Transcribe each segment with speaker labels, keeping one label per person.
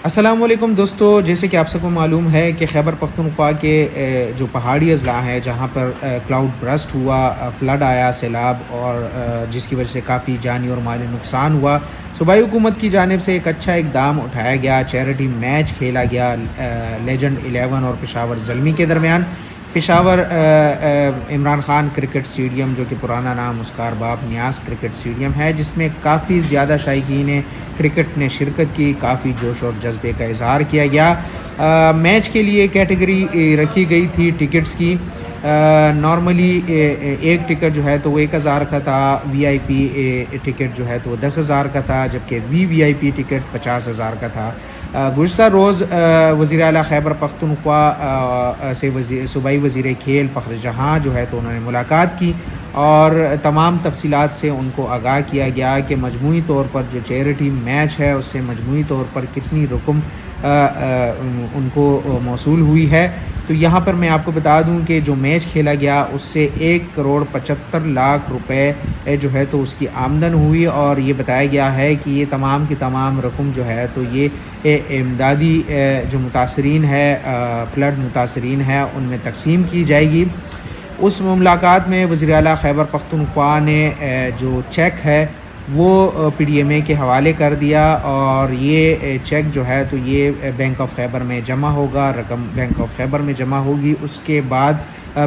Speaker 1: السلام علیکم دوستو، جیسے کہ آپ سب کو معلوم ہے کہ خیبر پختونخوا کے جو پہاڑی اضلاع ہیں جہاں پر کلاؤڈ برسٹ ہوا، فلڈ آیا، سیلاب، اور جس کی وجہ سے کافی جانی اور مالی نقصان ہوا، صوبائی حکومت کی جانب سے ایک اچھا اقدام اٹھایا گیا۔ چیریٹی میچ کھیلا گیا لیجنڈ 11 اور پشاور زلمی کے درمیان۔ پشاور عمران خان کرکٹ اسٹیڈیم، جو کہ پرانا نام اسکار باب نیاز کرکٹ اسٹیڈیم ہے، جس میں کافی زیادہ شائقین کرکٹ نے شرکت کی، کافی جوش اور جذبے کا اظہار کیا گیا۔ میچ کے لیے کیٹیگری رکھی گئی تھی ٹکٹس کی۔ نارملی ایک ٹکٹ جو ہے تو وہ 1000 کا تھا، وی آئی پی ٹکٹ جو ہے تو وہ 10,000 کا تھا، جبکہ وی آئی پی ٹکٹ 50,000 کا تھا۔ گزشتہ روز وزیر اعلیٰ خیبر پختونخوا سے صوبائی وزیر کھیل فخر جہاں جو ہے تو انہوں نے ملاقات کی اور تمام تفصیلات سے ان کو آگاہ کیا گیا کہ مجموعی طور پر جو چیریٹی میچ ہے اس سے مجموعی طور پر کتنی رقم ان کو موصول ہوئی ہے۔ تو یہاں پر میں آپ کو بتا دوں کہ جو میچ کھیلا گیا اس سے 1,75,00,000 روپے جو ہے تو اس کی آمدن ہوئی، اور یہ بتایا گیا ہے کہ یہ تمام کی تمام رقم جو ہے تو یہ امدادی جو متاثرین ہے، فلڈ متاثرین ہے، ان میں تقسیم کی جائے گی۔ اس ملاقات میں وزیر اعلیٰ خیبر پختونخوا نے جو چیک ہے وہ پی ڈی ایم اے کے حوالے کر دیا، اور یہ چیک جو ہے تو یہ بینک آف خیبر میں جمع ہوگا، رقم بینک آف خیبر میں جمع ہوگی۔ اس کے بعد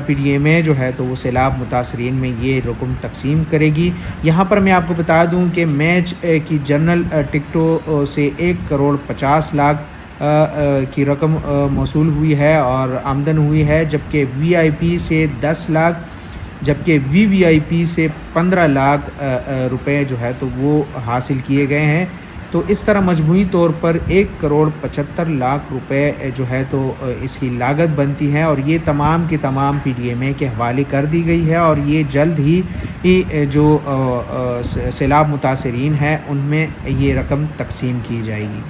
Speaker 1: پی ڈی ایم اے جو ہے تو وہ سیلاب متاثرین میں یہ رقم تقسیم کرے گی۔ یہاں پر میں آپ کو بتا دوں کہ میچ کی جنرل ٹکٹوں سے 1,50,00,000 کی رقم موصول ہوئی ہے اور آمدن ہوئی ہے، جبکہ وی آئی پی سے 10 لاکھ، جبکہ وی آئی پی سے 15 لاکھ روپے جو ہے تو وہ حاصل کیے گئے ہیں۔ تو اس طرح مجموعی طور پر 1,75,00,000 روپے جو ہے تو اس کی لاگت بنتی ہے، اور یہ تمام کی تمام پی ڈی ایم اے کے حوالے کر دی گئی ہے، اور یہ جلد ہی جو سیلاب متاثرین ہیں ان میں یہ رقم تقسیم کی جائے گی۔